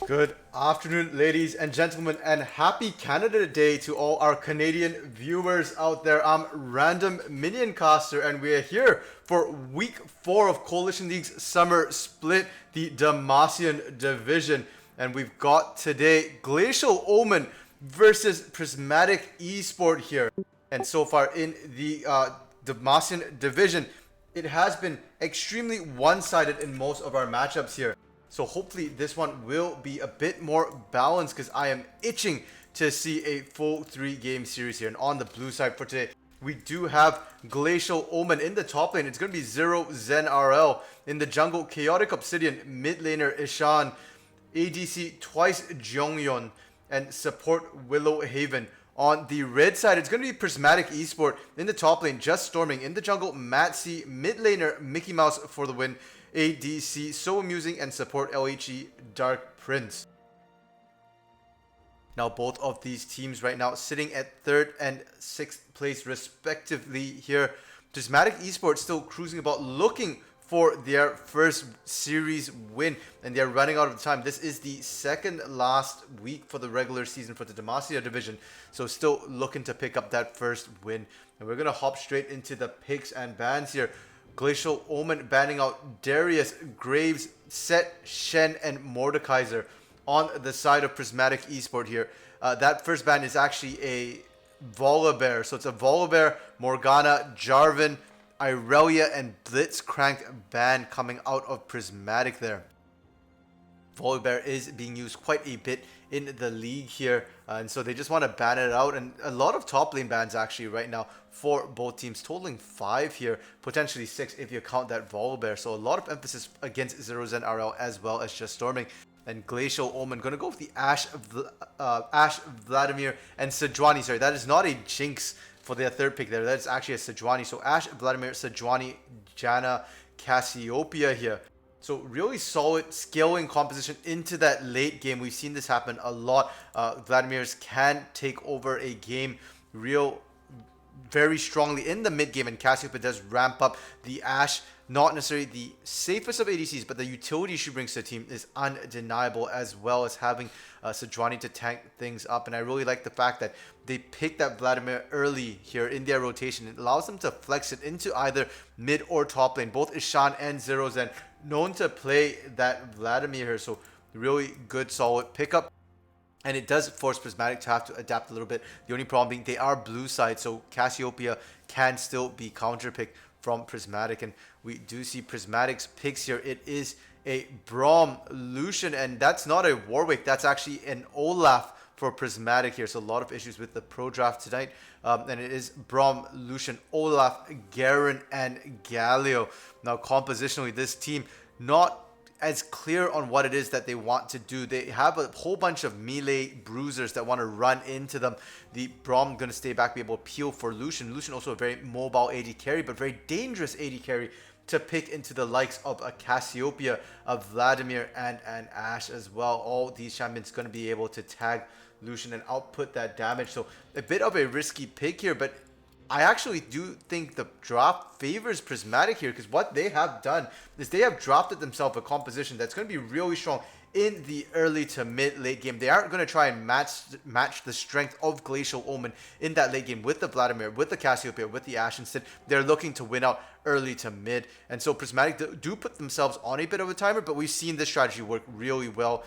Good afternoon, ladies and gentlemen, and happy Canada Day to all our Canadian viewers out there. I'm Random Minion Caster, and we are here for week 4 of Coalition League's summer split, the Demacian division. And we've got today Glacial Omen versus Prismatic Esports here. And so far in the Demacian division, it has been extremely one-sided in most of our matchups here. So hopefully this one will be a bit more balanced because I am itching to see a full 3-game series here. And on the blue side for today, we do have Glacial Omen in the top lane. It's going to be Zero Zen RL. In the jungle, Chaotic Obsidian, mid laner Ishan, ADC twice Jonghyun, and support Willow Haven. On the red side, it's going to be Prismatic Esports in the top lane, just storming. In the jungle, Matsi, mid laner Mickey Mouse for the win. ADC, So Amusing, and support LHE Dark Prince. Now both of these teams right now sitting at 3rd and 6th place respectively here. Prismatic Esports still cruising about, looking for their first series win, and they're running out of time. This is the second last week for the regular season for the Demacia division, so still looking to pick up that first win. And we're going to hop straight into the picks and bans here. Glacial Omen banning out Darius, Graves, Set, Shen, and Mordekaiser. On the side of Prismatic Esports here, that first ban is actually a Volibear. So it's a Volibear, Morgana, Jarvan, Irelia, and Blitzcrank ban coming out of Prismatic there. Volibear is being used quite a bit in the league here, and so they just want to ban it out. And a lot of top lane bans actually right now for both teams, totaling 5 here, potentially 6 if you count that Volibear. So a lot of emphasis against Zero Zen RL as well as just storming. And Glacial Omen going to go with the Ashe, Vladimir, and Sejuani. Sorry, that is not a Jinx for their third pick there. That is actually a Sejuani. So Ashe, Vladimir, Sejuani, Janna, Cassiopeia here. So really solid scaling composition into that late game. We've seen this happen a lot. Vladimir's can take over a game very strongly in the mid game, and Cassiopeia does ramp up. The Ashe, not necessarily the safest of ADCs, but the utility she brings to the team is undeniable, as well as having Sejuani to tank things up. And I really like the fact that they picked that Vladimir early here in their rotation. It allows them to flex it into either mid or top lane. Both Ishan and Zero Zen known to play that Vladimir here, so really good solid pickup. And it does force Prismatic to have to adapt a little bit. The only problem being they are blue side, so Cassiopeia can still be counter picked from Prismatic. And we do see Prismatic's picks here. It is a Braum, Lucian, and that's not a Warwick. That's actually an Olaf for Prismatic here. So a lot of issues with the pro draft tonight. And it is Braum, Lucian, Olaf, Garen, and Galio. Now compositionally, this team not as clear on what it is that they want to do. They have a whole bunch of melee bruisers that want to run into them. The Braum going to stay back, be able to peel for Lucian. Lucian also a very mobile AD carry, but very dangerous AD carry to pick into the likes of a Cassiopeia, a Vladimir, and an Ashe as well. All these champions going to be able to tag Lucian and output that damage. So a bit of a risky pick here, but I actually do think the draft favors Prismatic here, because what they have done is they have drafted themselves a composition that's going to be really strong in the early to mid late game. They aren't going to try and match the strength of Glacial Omen in that late game with the Vladimir, with the Cassiopeia, with the Ashe. Instead, they're looking to win out early to mid. And so Prismatic do put themselves on a bit of a timer, but we've seen this strategy work really well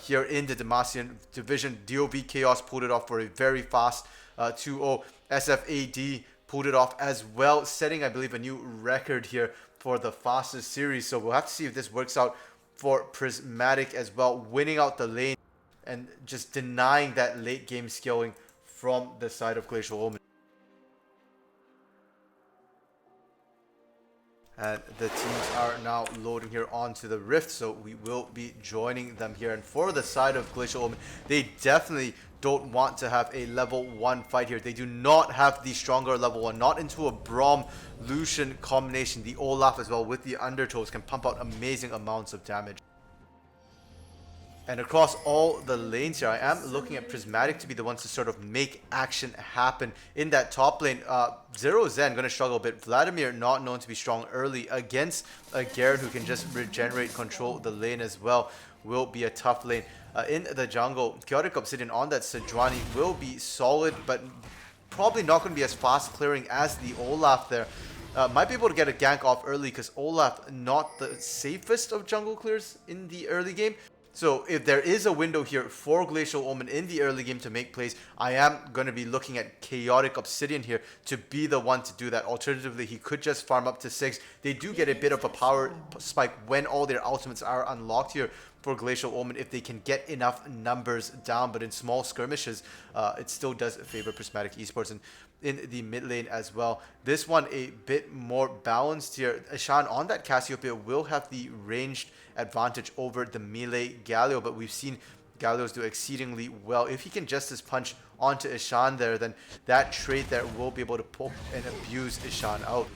here in the Demacian division. DOV Chaos pulled it off for a very fast 2-0. SFAD pulled it off as well, setting, I believe, a new record here for the fastest series. So we'll have to see if this works out for Prismatic as well, winning out the lane and just denying that late game scaling from the side of Glacial Omen. And the teams are now loading here onto the Rift, so we will be joining them here. And for the side of Glacial Omen, they definitely don't want to have a level 1 fight here. They do not have the stronger level 1, not into a Braum Lucian combination. The Olaf as well with the Undertows can pump out amazing amounts of damage. And across all the lanes here, I am looking at Prismatic to be the ones to sort of make action happen in that top lane. Zero Zen going to struggle a bit. Vladimir not known to be strong early against a Garen who can just regenerate, control the lane as well. will be a tough lane. In the jungle, Chaotic Obsidian on that Sejuani will be solid, but probably not going to be as fast clearing as the Olaf there. Might be able to get a gank off early because Olaf not the safest of jungle clears in the early game. So if there is a window here for Glacial Omen in the early game to make plays, I am going to be looking at Chaotic Obsidian here to be the one to do that. Alternatively, he could just farm up to 6. They do get a bit of a power spike when all their ultimates are unlocked here for Glacial Omen if they can get enough numbers down. But in small skirmishes, it still does favor Prismatic Esports. And in the mid lane as well, this one a bit more balanced here. Ishan on that Cassiopeia will have the ranged advantage over the melee Galio, but we've seen Galios do exceedingly well. If he can just his punch onto Ishan there, then that trait there will be able to poke and abuse Ishan out.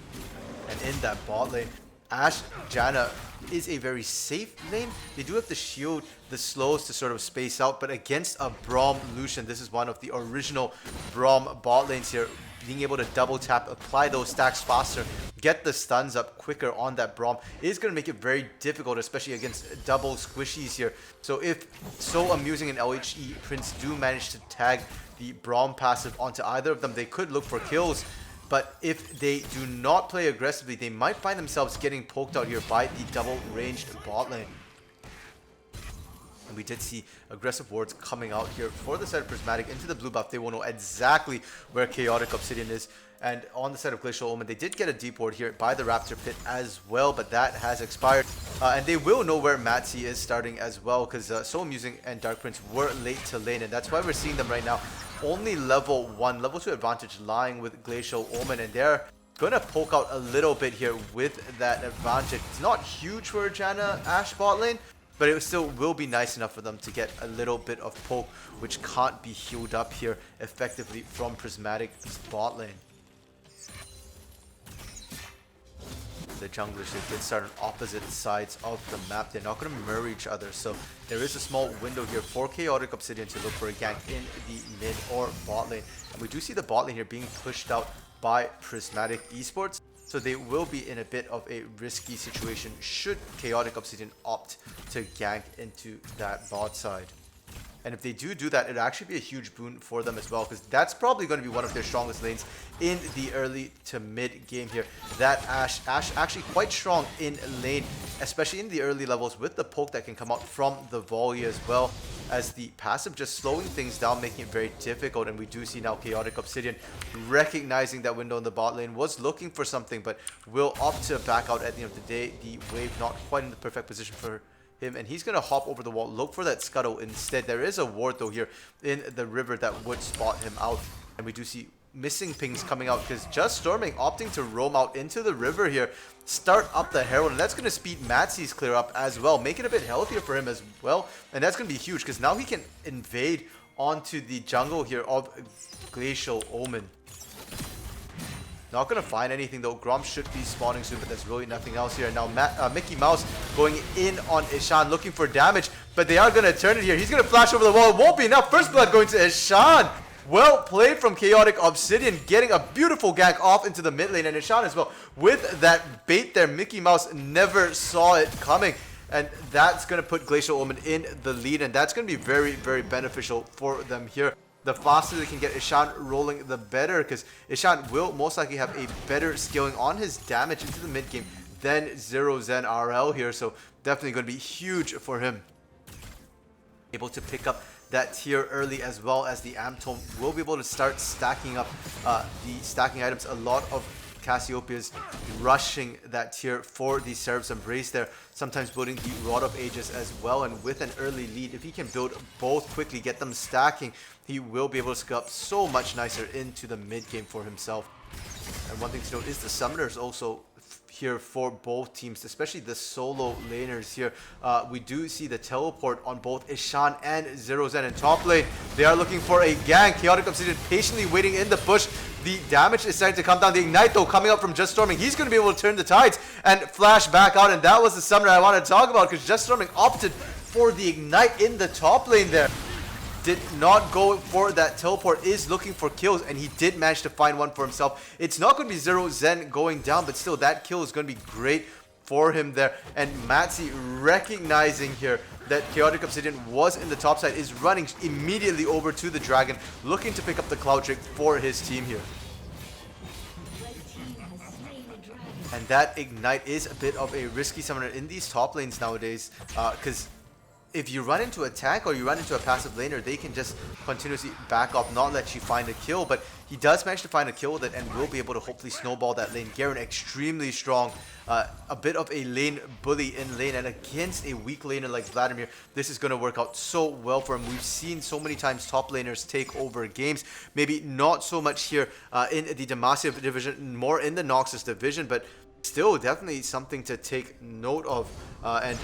And in that bot lane, Ashe Janna is a very safe lane. They do have the shield, the slows to sort of space out, but against a Braum Lucian, this is one of the original Braum bot lanes here. Being able to double tap, apply those stacks faster, get the stuns up quicker on that Braum is going to make it very difficult, especially against double squishies here. So if So Amusing and LHE Prince do manage to tag the Braum passive onto either of them, they could look for kills. But if they do not play aggressively, they might find themselves getting poked out here by the double ranged bot lane. And we did see aggressive wards coming out here for the side of Prismatic into the blue buff. They will know exactly where Chaotic Obsidian is. And on the side of Glacial Omen, they did get a deep ward here by the Raptor Pit as well, but that has expired. And they will know where Matsi is starting as well, because So Amusing and Dark Prince were late to lane, and that's why we're seeing them right now. Only level 1, level 2 advantage lying with Glacial Omen, and they're going to poke out a little bit here with that advantage. It's not huge for a Janna Ashe bot lane, but it still will be nice enough for them to get a little bit of poke, which can't be healed up here effectively from Prismatic's bot lane. The junglers did start on opposite sides of the map. They're not going to mirror each other, so there is a small window here for Chaotic Obsidian to look for a gank in the mid or bot lane. And we do see the bot lane here being pushed out by Prismatic Esports, so they will be in a bit of a risky situation should Chaotic Obsidian opt to gank into that bot side. And if they do that, it'll actually be a huge boon for them as well, because that's probably going to be one of their strongest lanes in the early to mid game here. That Ashe actually quite strong in lane, especially in the early levels with the poke that can come out from the volley as well, as the passive just slowing things down, making it very difficult. And we do see now Chaotic Obsidian recognizing that window in the bot lane, was looking for something, but will opt to back out at the end of the day. The wave not quite in the perfect position for him, and he's going to hop over the wall, look for that scuttle instead. There is a ward though here in the river that would spot him out, and we do see missing pings coming out because Just Storming opting to roam out into the river here, start up the Herald, and that's going to speed Matsi's clear up as well, make it a bit healthier for him as well. And that's going to be huge because now he can invade onto the jungle here of Glacial Omen. Not going to find anything though. Grom should be spawning soon, but there's really nothing else here. Now Mickey Mouse going in on Ishan, looking for damage, but they are going to turn it here. He's going to flash over the wall. It won't be enough. First blood going to Ishan. Well played from Chaotic Obsidian, getting a beautiful gank off into the mid lane, and Ishan as well. With that bait there, Mickey Mouse never saw it coming. And that's going to put Glacial Omen in the lead, and that's going to be very, very beneficial for them here. The faster they can get Ishan rolling, the better, because Ishan will most likely have a better scaling on his damage into the mid game than Zero Zen RL here, so definitely going to be huge for him. Able to pick up that tier early, as well as the Amp Tome will be able to start stacking up the stacking items. A lot of Cassiopeia's rushing that tier for the Seraph's Embrace there, sometimes building the Rod of Ages as well, and with an early lead, if he can build both quickly, get them stacking, he will be able to scale up so much nicer into the mid game for himself. And one thing to note is the summoners also here for both teams, especially the solo laners here. We do see the teleport on both Ishan and Zero Zen in top lane. They are looking for a gank. Chaotic Obsidian patiently waiting in the bush. The damage is starting to come down. The Ignite though coming up from Just Storming. He's going to be able to turn the tides and flash back out, and that was the summoner I wanted to talk about, because Just Storming opted for the Ignite in the top lane there. Did not go for that teleport, is looking for kills, and he did manage to find one for himself. It's not going to be Zero Zen going down, but still that kill is going to be great for him there. And Matsi recognizing here that Chaotic Obsidian was in the top side, is running immediately over to the Dragon, looking to pick up the Cloud Drake for his team here. And that Ignite is a bit of a risky summoner in these top lanes nowadays, because if you run into a tank or you run into a passive laner, they can just continuously back up, not let you find a kill. But he does manage to find a kill with it and will be able to hopefully snowball that lane. Garen extremely strong, a bit of a lane bully in lane, and against a weak laner like Vladimir, this is going to work out so well for him. We've seen so many times top laners take over games, maybe not so much here in the Demacia division, more in the Noxus division, but still definitely something to take note of. And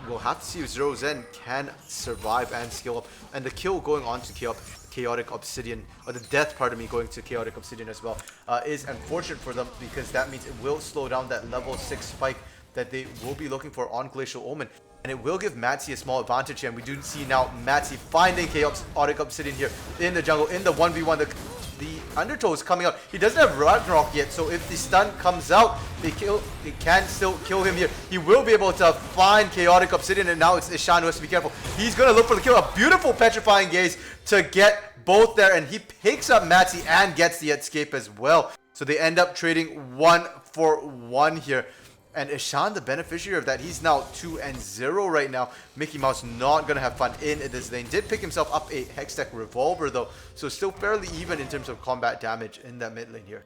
we'll have to see if Zero Zen can survive and scale up. And the kill going on to Chaotic Obsidian, or the death, pardon me, going to Chaotic Obsidian as well, is unfortunate for them, because that means it will slow down that level 6 spike that they will be looking for on Glacial Omen. And it will give Matsi a small advantage here. And we do see now Matsi finding Chaotic Obsidian here in the jungle, in the 1v1. The Undertow is coming out. He doesn't have Ragnarok yet, so if the stun comes out, they can still kill him here. He will be able to find Chaotic Obsidian, and now it's Ishan who has to be careful. He's going to look for the kill. A beautiful Petrifying Gaze to get both there, and he picks up Matsi and gets the escape as well. So they end up trading 1 for 1 here. And Ishan, the beneficiary of that, he's now 2-0 right now. Mickey Mouse not going to have fun in this lane. Did pick himself up a Hextech Revolver though, so still fairly even in terms of combat damage in that mid lane here.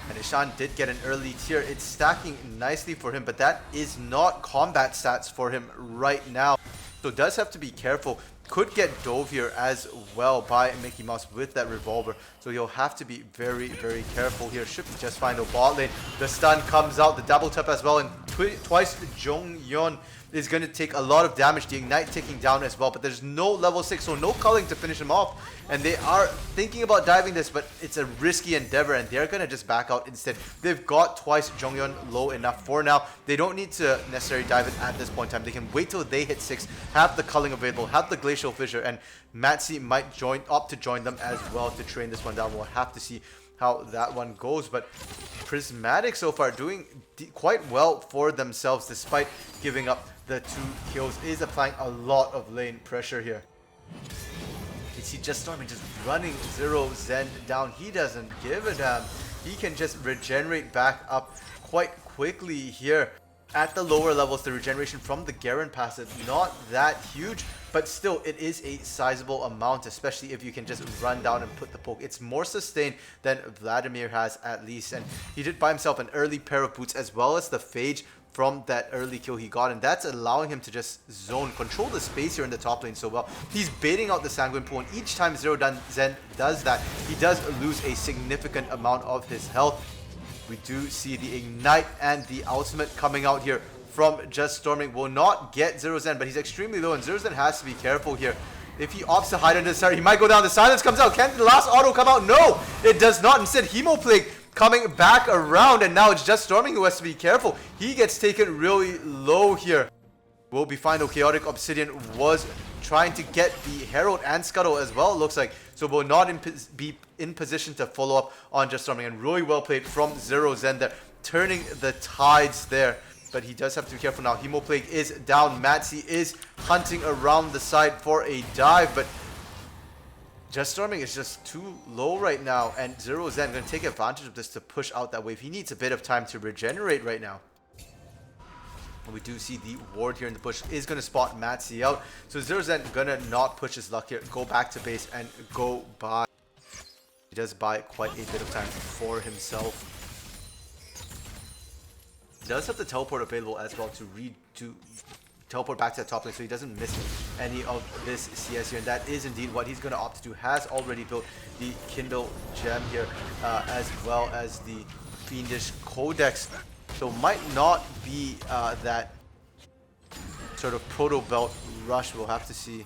And Ishan did get an early tier. It's stacking nicely for him, but that is not combat stats for him right now. So does have to be careful. Could get dove here as well by Mickey Mouse with that revolver. So you'll have to be very, very careful here. Should be just fine though. Bot lane, the stun comes out, the double tap as well, and twice Jonghyun is going to take a lot of damage. The Ignite ticking down as well, but there's no level 6, so no culling to finish him off. And they are thinking about diving this, but it's a risky endeavor, and they're going to just back out instead. They've got twice Jonghyun low enough for now. They don't need to necessarily dive it at this point in time. They can wait till they hit 6, have the culling available, have the Glacial Fissure, and Matsi might opt to join them as well to train this one down. We'll have to see how that one goes, but Prismatic so far doing quite well for themselves despite giving up the 2 kills, is applying a lot of lane pressure here. You see Just Storming just running Zero Zen down. He doesn't give a damn. He can just regenerate back up quite quickly here. At the lower levels, the regeneration from the Garen passive, not that huge, but still it is a sizable amount, especially if you can just run down and put the poke. It's more sustained than Vladimir has at least, and he did buy himself an early pair of boots as well as the Phage from that early kill he got, and that's allowing him to just control the space here in the top lane so well. He's baiting out the Sanguine Pool, and each time Zero Zen does that, he does lose a significant amount of his health. We do see the Ignite and the ultimate coming out here from Just Storming. Will not get Zero Zen, but he's extremely low, and Zero Zen has to be careful here. If he opts to hide under the tower, he might go down. The silence comes out. Can the last auto come out? No, it does not. Instead, Hemoplague coming back around, and now it's Just Storming who has to be careful. He gets taken really low here. Will be fine though. Chaotic Obsidian was trying to get the Herald and Scuttle as well, it looks like. So will not be in position to follow up on Just Storming, and really well played from Zero Zen there, turning the tides there. But he does have to be careful now. Hemoplague is down. Matsi is hunting around the side for a dive, but Just Storming is just too low right now, and Zero Zen going to take advantage of this to push out that wave. He needs a bit of time to regenerate right now. And we do see the ward here in the bush is going to spot Matsi out. So Zero Zen going to not push his luck here, go back to base and go buy. He does buy quite a bit of time for himself. He does have the teleport available as well to teleport back to the top lane, so he doesn't miss any of this CS here, and that is indeed what he's going to opt to do. Has already built the Kindle gem here, as well as the Fiendish Codex, so might not be that sort of proto belt rush. We'll have to see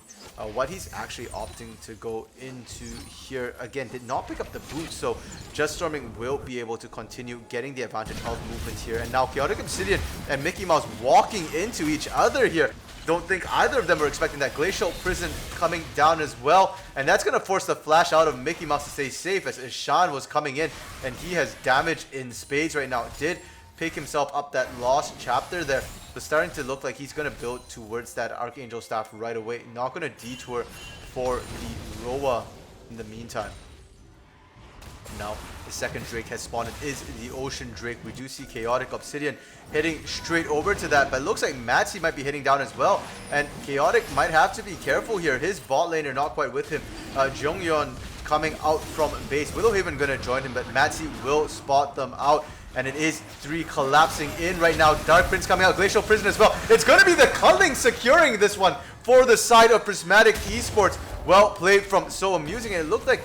what he's actually opting to go into here. Again, did not pick up the boot, so Just Storming will be able to continue getting the advantage of movement here. And now Chaotic Obsidian and Mickey Mouse walking into each other here. Don't think either of them were expecting that. Glacial Prison coming down as well, and that's going to force the flash out of Mickey Mouse to stay safe as Ishan was coming in, and he has damage in spades right now. Did pick himself up that lost chapter there. So starting to look like he's going to build towards that Archangel Staff right away. Not going to detour for the Roa in the meantime. Now, the second Drake has spawned. It is the Ocean Drake. We do see Chaotic Obsidian heading straight over to that, but it looks like Matsi might be hitting down as well. And Chaotic might have to be careful here. His bot laner not quite with him. Jongyeon coming out from base. Willowhaven going to join him, but Matsi will spot them out. And it is 3 collapsing in right now. Dark Prince coming out. Glacial Prison as well. It's going to be the Culling securing this one for the side of Prismatic Esports. Well played from So Amusing. And it looked like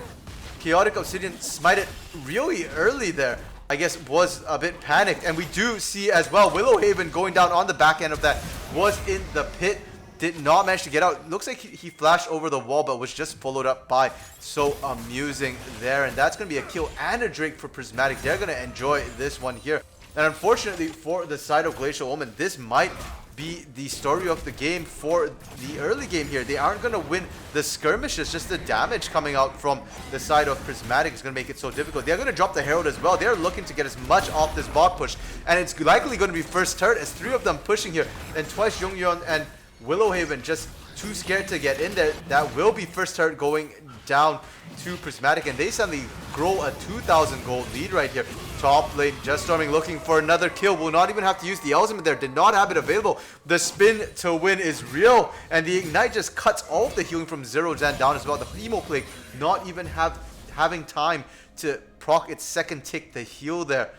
Chaotic Obsidian smited really early there. I guess was a bit panicked. And we do see as well Willowhaven going down on the back end of that. Was in the pit. Did not manage to get out. Looks like he flashed over the wall, but was just followed up by So Amusing there. And that's going to be a kill and a Drake for Prismatic. They're going to enjoy this one here. And unfortunately for the side of Glacial Omen, this might be the story of the game for the early game here. They aren't going to win the skirmishes. Just the damage coming out from the side of Prismatic is going to make it so difficult. They're going to drop the Herald as well. They're looking to get as much off this bot push. And it's likely going to be first turret as 3 of them pushing here. And twice Jongyeon and Willowhaven just too scared to get in there. That will be first turret going down to Prismatic, and they suddenly grow a 2,000 gold lead right here. Top lane, Just Storming looking for another kill. Will not even have to use the ultimate there. Did not have it available. The spin to win is real, and the Ignite just cuts all of the healing from Zero Zen down as well. The Emo Plague not even having time to proc its second tick to heal there.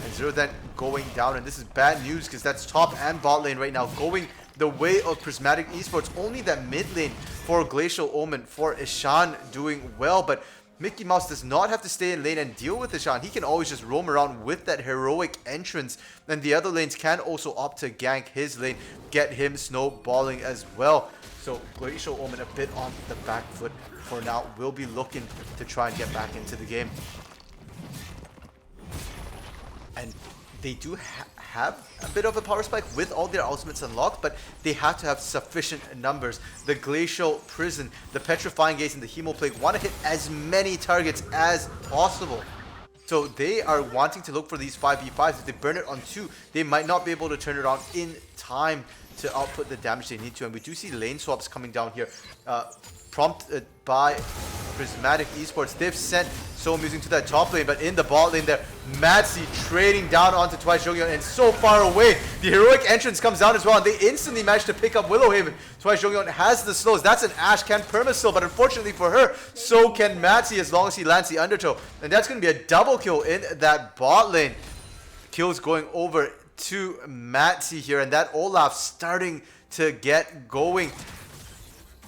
And Zero Zen going down, and this is bad news because that's top and bot lane right now going the way of Prismatic Esports. Only that mid lane for Glacial Omen, for Ishan doing well, but Mickey Mouse does not have to stay in lane and deal with Ishan. He can always just roam around with that heroic entrance, and the other lanes can also opt to gank his lane, get him snowballing as well. So Glacial Omen a bit on the back foot for now. Will be looking to try and get back into the game. And they do have a bit of a power spike with all their ultimates unlocked, but they have to have sufficient numbers. The Glacial Prison, the Petrifying Gaze, and the Hemo Plague want to hit as many targets as possible. So they are wanting to look for these 5v5s. If they burn it on 2, they might not be able to turn it on in time to output the damage they need to. And we do see lane swaps coming down here, prompted by Prismatic Esports. They've sent So Amusing to that top lane, but in the bot lane there, Matsi trading down onto Twice Jongyeon, and so far away. The heroic entrance comes down as well, and they instantly manage to pick up Willowhaven. Twice Jongyeon has the slows. That's an Ashe, can perma-still, but unfortunately for her, so can Matsi as long as he lands the undertow. And that's going to be a double kill in that bot lane. Kills going over to Matsi here, and that Olaf starting to get going.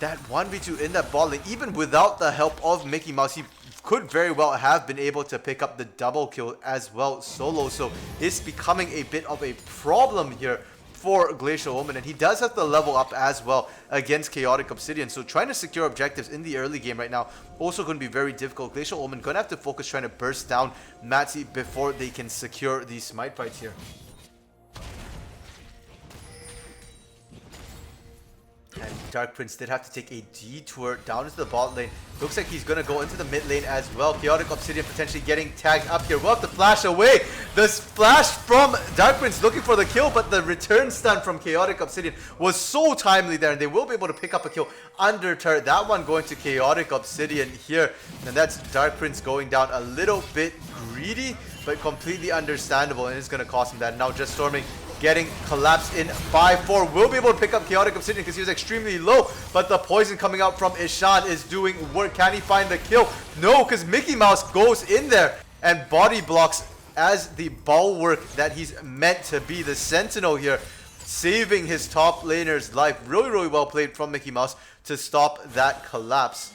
That 1v2 in that bot lane, even without the help of Mickey Mouse, he could very well have been able to pick up the double kill as well solo. So it's becoming a bit of a problem here for Glacial Omen, and he does have to level up as well against Chaotic Obsidian. So trying to secure objectives in the early game right now also going to be very difficult. Glacial Omen going to have to focus trying to burst down Matsi before they can secure these smite fights here. And Dark Prince did have to take a detour down into the bot lane. Looks like he's going to go into the mid lane as well. Chaotic Obsidian potentially getting tagged up here. We'll have to flash away. The flash from Dark Prince looking for the kill, but the return stun from Chaotic Obsidian was so timely there, and they will be able to pick up a kill under turret. That one going to Chaotic Obsidian here. And that's Dark Prince going down a little bit greedy, but completely understandable, and it's going to cost him that. Now Just Storming getting collapsed in by 4. Will be able to pick up Chaotic Obsidian because he was extremely low, but the poison coming out from Ishan is doing work. Can he find the kill? No, because Mickey Mouse goes in there and body blocks as the bulwark that he's meant to be. The Sentinel here saving his top laner's life. Really, really well played from Mickey Mouse to stop that collapse.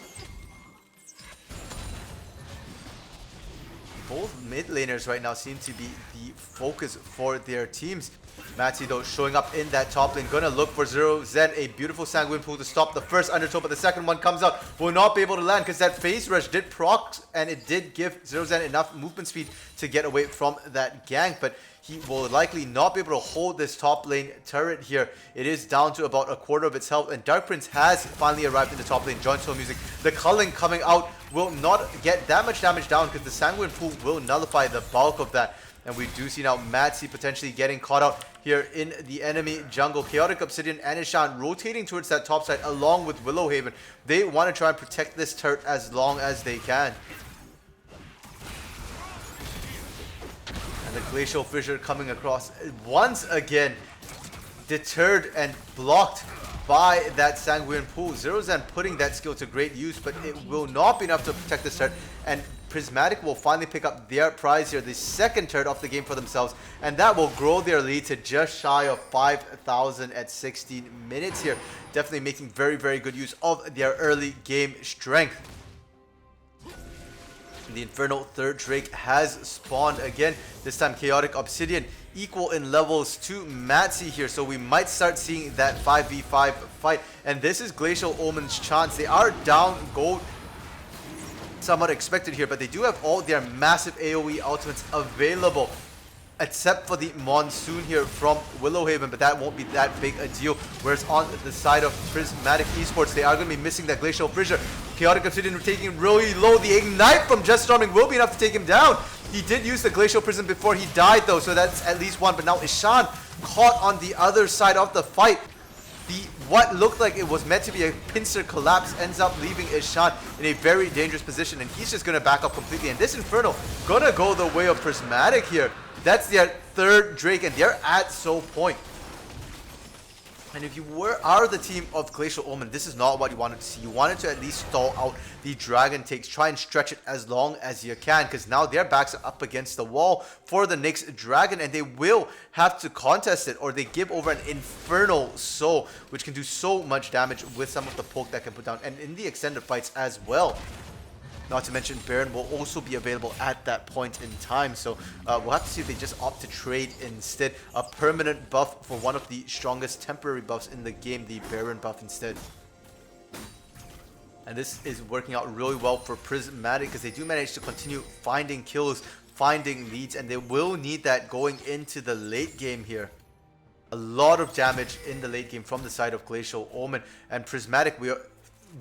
Both mid laners right now seem to be the focus for their teams. Matsi though showing up in that top lane, gonna look for Zero Zen, a beautiful Sanguine Pool to stop the first undertow, but the second one comes out, will not be able to land because that phase rush did proc, and it did give Zero Zen enough movement speed to get away from that gank, but he will likely not be able to hold this top lane turret here. It is down to about a quarter of its health, and Dark Prince has finally arrived in the top lane. Joint Soul Music, the culling coming out will not get that much damage down because the Sanguine Pool will nullify the bulk of that. And we do see now Matsi potentially getting caught out here in the enemy jungle. Chaotic Obsidian and Ishan rotating towards that top side along with Willowhaven. They want to try and protect this turret as long as they can. And the Glacial Fissure coming across once again, deterred and blocked by that Sanguine Pool. Zero Zen putting that skill to great use, but it will not be enough to protect this turret. And Prismatic will finally pick up their prize here, the second turret of the game for themselves, and that will grow their lead to just shy of 5,000 at 16 minutes here. Definitely making very, very good use of their early game strength. The Infernal third Drake has spawned again, this time Chaotic Obsidian, equal in levels to Matsi here, so we might start seeing that 5v5 fight. And this is Glacial Omen's chance. They are down gold, somewhat expected here, but they do have all their massive AoE ultimates available, except for the Monsoon here from Willowhaven, but that won't be that big a deal. Whereas on the side of Prismatic Esports, they are going to be missing that Glacial Fissure. Chaotic Obsidian taking really low. The Ignite from Just Storming will be enough to take him down. He did use the Glacial Prism before he died though, so that's at least one. But now Ishan caught on the other side of the fight. What looked like it was meant to be a pincer collapse ends up leaving Ishan in a very dangerous position, and he's just going to back up completely. And this Inferno gonna go the way of Prismatic here. That's their third Drake, and they're at soul point. And if you are the team of Glacial Omen, this is not what you wanted to see. You wanted to at least stall out the Dragon takes. Try and stretch it as long as you can, because now their backs are up against the wall for the next Dragon, and they will have to contest it, or they give over an Infernal Soul, which can do so much damage with some of the poke that can put down, and in the extended fights as well. Not to mention Baron will also be available at that point in time. So we'll have to see if they just opt to trade instead. A permanent buff for one of the strongest temporary buffs in the game, the Baron buff instead. And this is working out really well for Prismatic, because they do manage to continue finding kills, finding leads, and they will need that going into the late game here. A lot of damage in the late game from the side of Glacial Omen. And Prismatic, we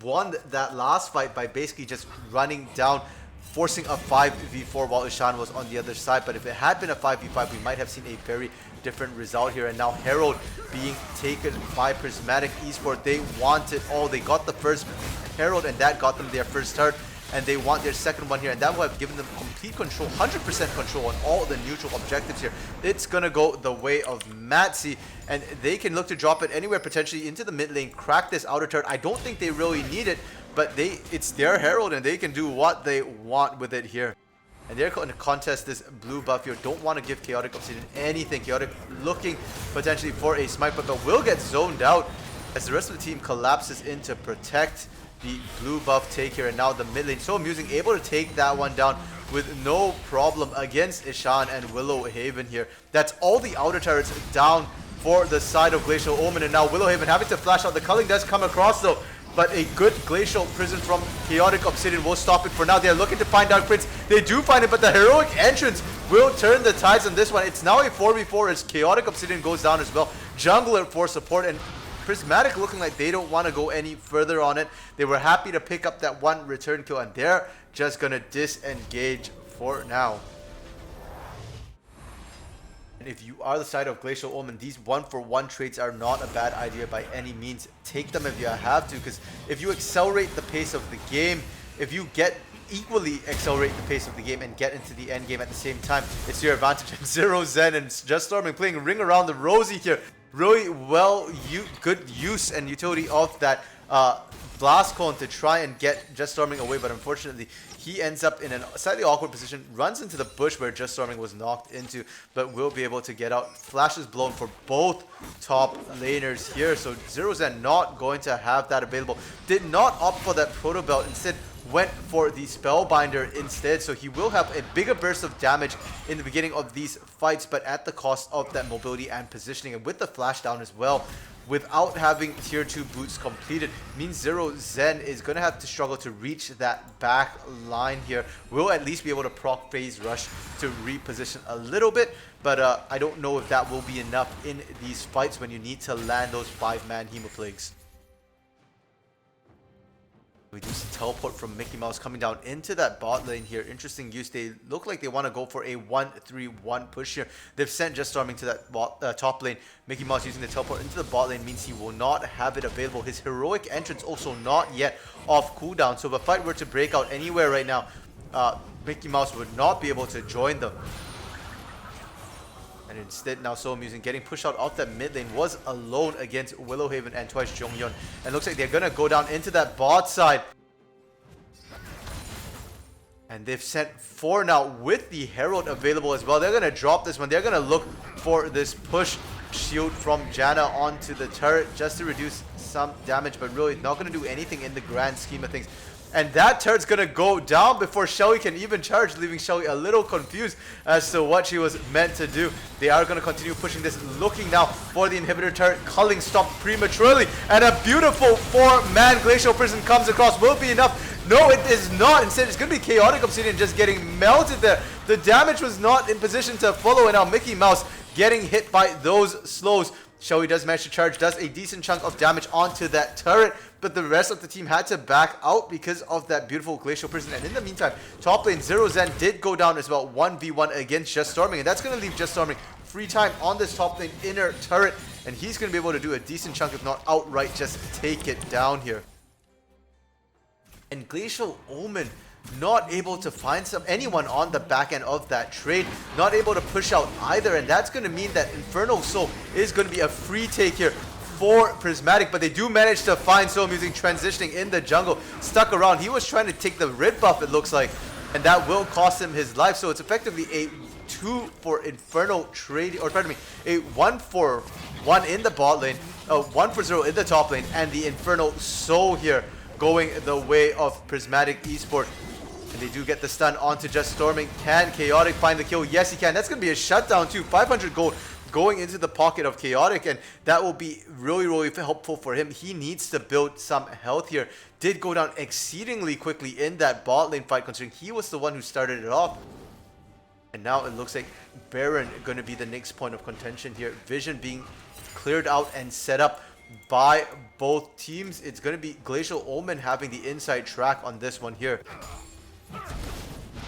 won that last fight by basically just running down, forcing a 5v4 while Ishan was on the other side. But if it had been a 5v5, we might have seen a very different result here. And now Herald being taken by Prismatic Esports. They want it all. They got the first Herald, and that got them their first turret. And they want their second one here, and that will have given them complete control, 100% control on all the neutral objectives here. It's gonna go the way of Matsi, and they can look to drop it anywhere potentially into the mid lane, crack this outer turret. I don't think they really need it, but it's their Herald, and they can do what they want with it here. And they're going to contest this blue buff here. Don't want to give Chaotic Obsidian anything. Chaotic looking potentially for a smite, but will get zoned out as the rest of the team collapses in to protect the blue buff take here. And now the mid lane, so amusing, able to take that one down with no problem against Ishan and Willowhaven here. That's all the outer turrets down for the side of Glacial Omen, and now Willowhaven having to flash out. The culling does come across though, but a good Glacial Prism from Chaotic Obsidian will stop it for now. They're looking to find Dark Prince. They do find it, but the heroic entrance will turn the tides on this one. It's now a 4v4 as Chaotic Obsidian goes down as well. Jungler for support, and Prismatic looking like they don't want to go any further on it. They were happy to pick up that one return kill, and they're just going to disengage for now. And if you are the side of Glacial Omen, these 1-for-1 trades are not a bad idea by any means. Take them if you have to, because if you accelerate the pace of the game, if you equally accelerate the pace of the game and get into the end game at the same time, it's your advantage. And Zero Zen and Just Storming playing Ring Around the Rosie here. Really good use and utility of that Blast Cone to try and get Just Storming away, but unfortunately he ends up in a slightly awkward position, runs into the bush where Just Storming was knocked into, but will be able to get out. Flash is blown for both top laners here, so Zero Zen not going to have that available. Did not opt for that Proto Belt, instead went for the Spellbinder instead, so he will have a bigger burst of damage in the beginning of these fights, but at the cost of that mobility and positioning. And with the flash down as well, without having tier 2 boots completed, means Zero Zen is going to have to struggle to reach that back line here. Will at least be able to proc phase rush to reposition a little bit, but I don't know if that will be enough in these fights when you need to land those 5-man Hemoplagues. We do see teleport from Mickey Mouse coming down into that bot lane here. Interesting use. They look like they want to go for a 1-3-1 push here. They've sent Just Storming to that top lane. Mickey Mouse using the teleport into the bot lane means he will not have it available. His heroic entrance also not yet off cooldown. So if a fight were to break out anywhere right now, Mickey Mouse would not be able to join them. And instead, now So Amusing getting pushed out of that mid lane, was alone against Willowhaven and twice Jonghyun. And looks like they're going to go down into that bot side. And they've sent 4 now with the Herald available as well. They're going to drop this one. They're going to look for this push shield from Janna onto the turret just to reduce some damage, but really not going to do anything in the grand scheme of things. And that turret's going to go down before Shelly can even charge, leaving Shelly a little confused as to what she was meant to do. They are going to continue pushing this, looking now for the inhibitor turret. Culling stopped prematurely, and a beautiful 4-man Glacial Prison comes across. Will it be enough? No, it is not. Instead, it's going to be Chaotic Obsidian just getting melted there. The damage was not in position to follow, and now Mickey Mouse getting hit by those slows. Shelly does manage to charge, does a decent chunk of damage onto that turret, but the rest of the team had to back out because of that beautiful Glacial Prison. And in the meantime, top lane Zero Zen did go down as well, 1v1 against Just Storming, and that's going to leave Just Storming free time on this top lane inner turret, and he's going to be able to do a decent chunk, if not outright just take it down here. And Glacial Omen not able to find anyone on the back end of that trade, not able to push out either, and that's going to mean that Infernal Soul is going to be a free take here for Prismatic, but they do manage to find So Amusing transitioning in the jungle, stuck around. He was trying to take the red buff, it looks like, and that will cost him his life. So it's effectively a 2 for Infernal trade, or pardon me, a 1 for 1 in the bot lane, a 1 for 0 in the top lane, and the Infernal Soul here going the way of Prismatic Esports. And they do get the stun onto Just Storming. Can Chaotic find the kill? Yes, he can. That's going to be a shutdown too. 500 gold going into the pocket of Chaotic, and that will be really, really helpful for him. He needs to build some health here. Did go down exceedingly quickly in that bot lane fight, considering he was the one who started it off. And now it looks like Baron going to be the next point of contention here. Vision being cleared out and set up by both teams. It's going to be Glacial Omen having the inside track on this one here.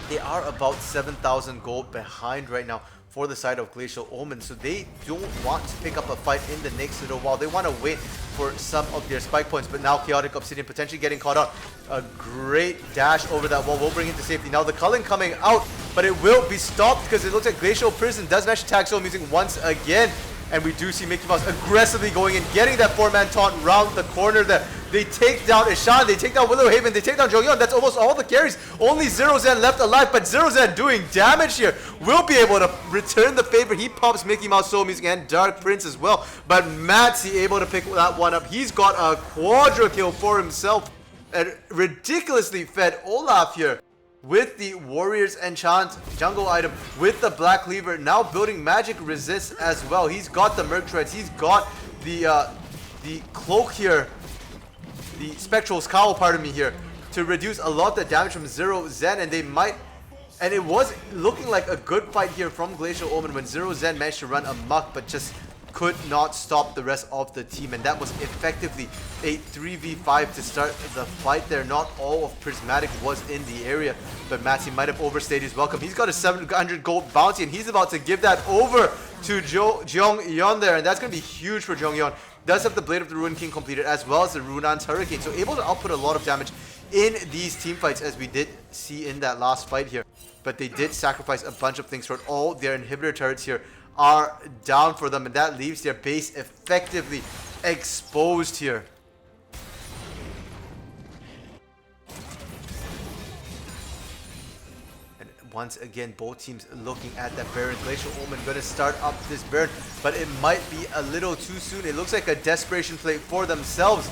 They are about 7,000 gold behind right now for the side of Glacial Omen, so they don't want to pick up a fight in the next little while. They want to wait for some of their spike points, but now Chaotic Obsidian potentially getting caught out. A great dash over that wall will bring him to safety. Now the culling coming out, but it will be stopped because it looks like Glacial Prison does manage to tag So Amusing once again. And we do see Mickey Mouse aggressively going in, getting that 4-man taunt round the corner there. They take down Ishan, they take down Willowhaven, they take down Jonghyun. That's almost all the carries. Only Zero Zen left alive, but Zero Zen doing damage here. Will be able to return the favor. He pops Mickey Mouse, So Amusing, and Dark Prince as well. But Matsy able to pick that one up. He's got a quadra kill for himself. And ridiculously fed Olaf here with the Warriors Enchant jungle item, with the Black Cleaver, now building magic resist as well. He's got the Merc Treads, he's got the cloak here, the Spectral Scowl, pardon me here, to reduce a lot of the damage from Zero Zen, and they might, and it was looking like a good fight here from Glacial Omen when Zero Zen managed to run amok, but just could not stop the rest of the team, and that was effectively a 3v5 to start the fight there. Not all of Prismatic was in the area, but Matty might have overstayed his welcome. He's got a 700 gold bounty, and he's about to give that over to Jonghyun there, and that's going to be huge for Jonghyun. Does have the Blade of the Ruin King completed, as well as the Runan's Hurricane, so able to output a lot of damage in these team fights, as we did see in that last fight here. But they did sacrifice a bunch of things for it. All their inhibitor turrets here are down for them, and that leaves their base effectively exposed here. And once again, both teams looking at that Baron. Glacial Omen going to start up this Baron, but it might be a little too soon. It looks like a desperation play for themselves.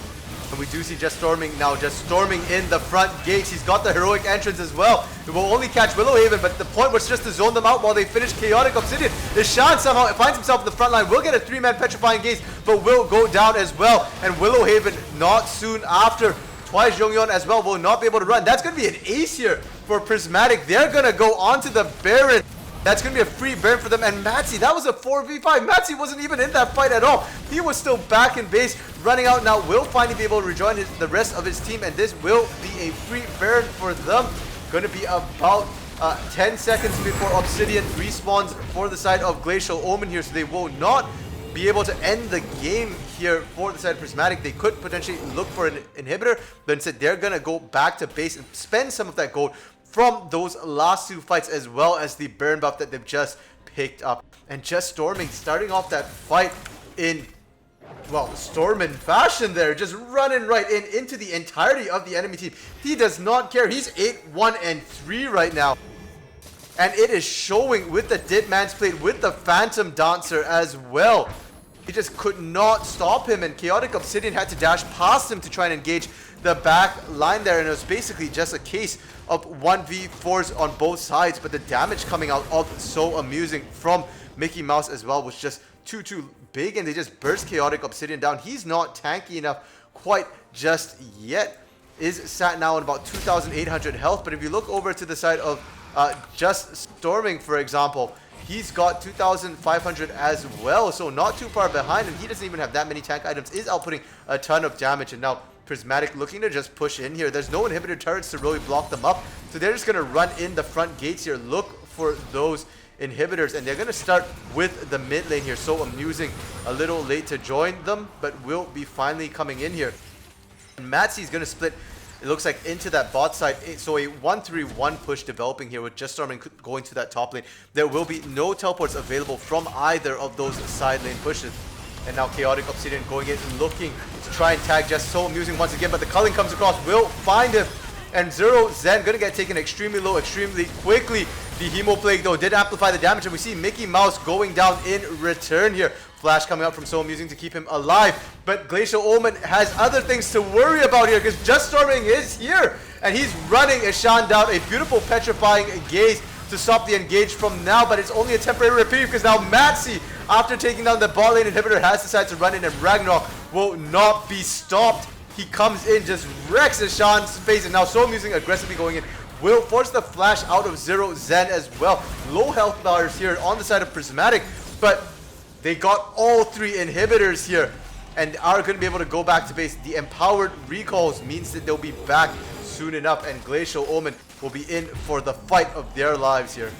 And we do see Just Storming now, Just Storming in the front gates. He's got the heroic entrance as well. It will only catch Willowhaven, but the point was just to zone them out while they finish Chaotic Obsidian. Ishan somehow finds himself in the front line, will get a 3-man Petrifying Gaze, but will go down as well. And Willowhaven not soon after. Twice Jonghyun as well will not be able to run. That's going to be an ace here for Prismatic. They're going to go onto the Baron. That's going to be a free burn for them. And Matzi, that was a 4v5. Matzi wasn't even in that fight at all. He was still back in base, running out now. Will finally be able to rejoin the rest of his team, and this will be a free burn for them. Going to be about 10 seconds before Obsidian respawns for the side of Glacial Omen here, so they will not be able to end the game here for the side of Prismatic. They could potentially look for an inhibitor, but instead they're going to go back to base and spend some of that gold from those last two fights, as well as the burn buff that they've just picked up. And just Storming starting off that fight in, well, Stormin fashion there, just running right into the entirety of the enemy team. He does not care. He's 8-1-3 right now. And it is showing with the Dead Man's Plate, with the Phantom Dancer as well. He just could not stop him, and Chaotic Obsidian had to dash past him to try and engage the back line there, and it was basically just a case of 1v4s on both sides, but the damage coming out of So Amusing from Mickey Mouse as well was just too big, and they just burst Chaotic Obsidian down. He's not tanky enough quite just yet. Is sat now on about 2,800 health, but if you look over to the side of just Storming, for example, he's got 2,500 as well, so not too far behind, and he doesn't even have that many tank items, is outputting a ton of damage. And now Prismatic looking to just push in here. There's no inhibitor turrets to really block them up, so they're just going to run in the front gates here, look for those inhibitors, and they're going to start with the mid lane here. So Amusing a little late to join them, but will be finally coming in here. And Matzi's going to split, it looks like, into that bot side. So a 1-3-1 push developing here with just Storming going to that top lane. There will be no teleports available from either of those side lane pushes. And now Chaotic Obsidian going in and looking to try and tag just So Amusing once again, but the culling comes across, will find him. And Zero Zen gonna get taken extremely low, extremely quickly. The Hemo Plague though did amplify the damage, and we see Mickey Mouse going down in return here. Flash coming out from So Amusing to keep him alive, but Glacial Omen has other things to worry about here, because Just Storming is here, and he's running Ishan down. A beautiful petrifying gaze to stop the engage from now, but it's only a temporary reprieve, because now Matzi, after taking down the bot lane inhibitor, has decided to run in, and Ragnarok will not be stopped. He comes in, just wrecks Ishan's face, and now So Amusing aggressively going in will force the flash out of Zero Zen as well. Low health bars here on the side of Prismatic, but they got all three inhibitors here and are going to be able to go back to base. The empowered recalls means that they'll be back soon enough, and Glacial Omen will be in for the fight of their lives here.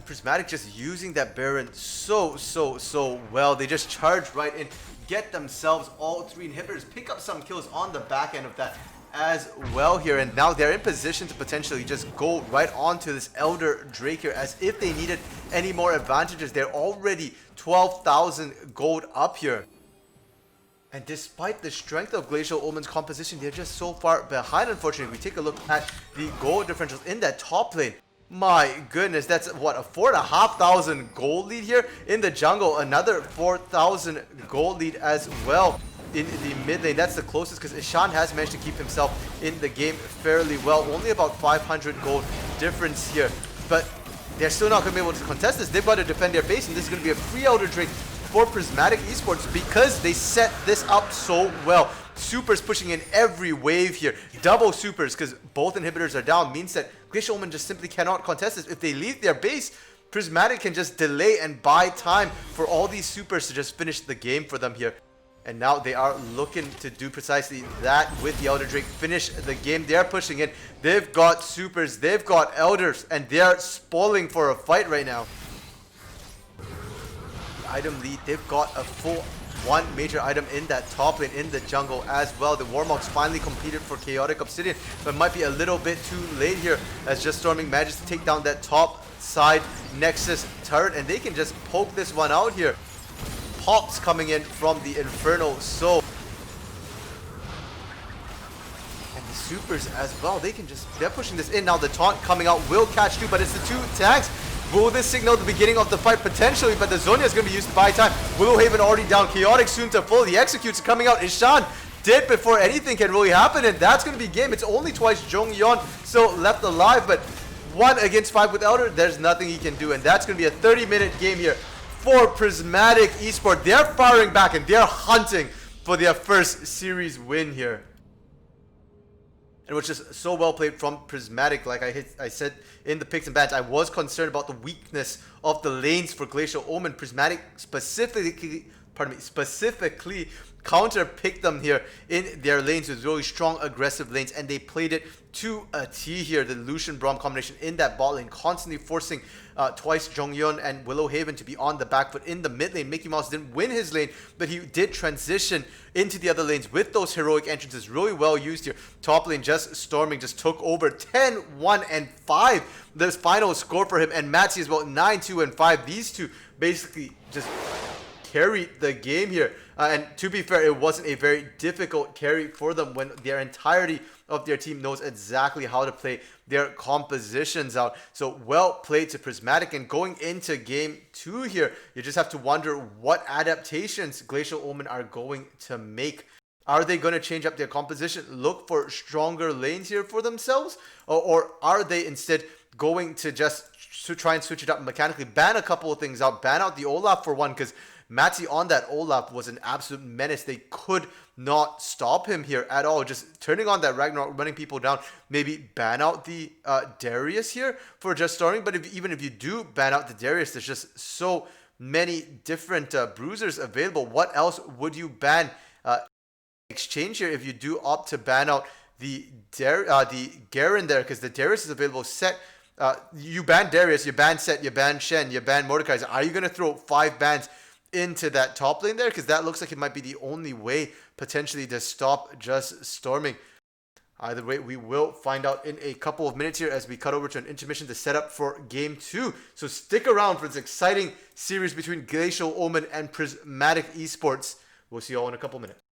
Prismatic just using that Baron so well. They just charge right in, get themselves all three inhibitors, pick up some kills on the back end of that as well here, and now they're in position to potentially just go right onto this Elder Drake here, as if they needed any more advantages. They're already 12,000 gold up here. And despite the strength of Glacial Omen's composition, they're just so far behind, unfortunately. We take a look at the gold differentials in that top lane. My goodness, that's what, a 4,500 gold lead here in the jungle. Another 4,000 gold lead as well in the mid lane. That's the closest, because Ishan has managed to keep himself in the game fairly well. Only about 500 gold difference here, but they're still not going to be able to contest this. They've got to defend their base, and this is going to be a free Elder Drake for Prismatic Esports, because they set this up so well. Supers pushing in every wave here. Double supers, because both inhibitors are down, means that Glacial Omen just simply cannot contest this. If they leave their base, Prismatic can just delay and buy time for all these supers to just finish the game for them here. And now they are looking to do precisely that with the Elder Drake. Finish the game. They're pushing in. They've got supers. They've got elders. And they're spoiling for a fight right now. Item lead. They've got a full one major item in that top lane in the jungle as well. The Warmogs finally completed for Chaotic Obsidian, but might be a little bit too late here, as Just Storming manages to take down that top side Nexus turret, and they can just poke this one out here. Pops coming in from the Inferno Soul. And the supers as well, they're pushing this in. Now the taunt coming out will catch too, but it's the two tanks. Will this signal the beginning of the fight? Potentially, but the Zonia is going to be used to buy time. Willowhaven already down. Chaotic soon to full. The executes coming out. Ishan dead before anything can really happen, and that's going to be game. It's only twice Jongyeon still left alive, but 1 against 5 with Elder, there's nothing he can do, and that's going to be a 30-minute game here for Prismatic Esports. They're firing back, and they're hunting for their first series win here. and which is so well played from Prismatic. Like I said in the picks and bans, I was concerned about the weakness of the lanes for Glacial Omen. Prismatic specifically counter picked them here in their lanes with really strong aggressive lanes, and they played it to a T here. The Lucian Braum combination in that bot lane, constantly forcing twice Jonghyun and Willow Haven to be on the back foot in the mid lane. Mickey Mouse didn't win his lane, but he did transition into the other lanes with those heroic entrances. Really well used here. Top lane just storming, just took over 10, 1, and 5. This final score for him, and Matzy is about 9, 2, and 5. These two basically just carried the game here. And to be fair, it wasn't a very difficult carry for them when their entirety of their team knows exactly how to play their compositions out. So well played to Prismatic. And going into game 2 here, you just have to wonder what adaptations Glacial Omen are going to make. Are they going to change up their composition, look for stronger lanes here for themselves? Or are they instead going to just try and switch it up mechanically, ban a couple of things out, ban out the Olaf for one, because Matzy on that Olaf was an absolute menace. They could not stop him here at all. Just turning on that Ragnarok, running people down. Maybe ban out the Darius here for just starting. But even if you do ban out the Darius, there's just so many different bruisers available. What else would you ban exchange here if you do opt to ban out the Garen there? Because the Darius is available set. You ban Darius, you ban Set, you ban Shen, you ban Mordecai. Are you going to throw 5 bans into that top lane there? Because that looks like it might be the only way potentially to stop just storming. Either way, we will find out in a couple of minutes here as we cut over to an intermission to set up for game 2. So stick around for this exciting series between Glacial Omen and Prismatic Esports. We'll see you all in a couple minutes.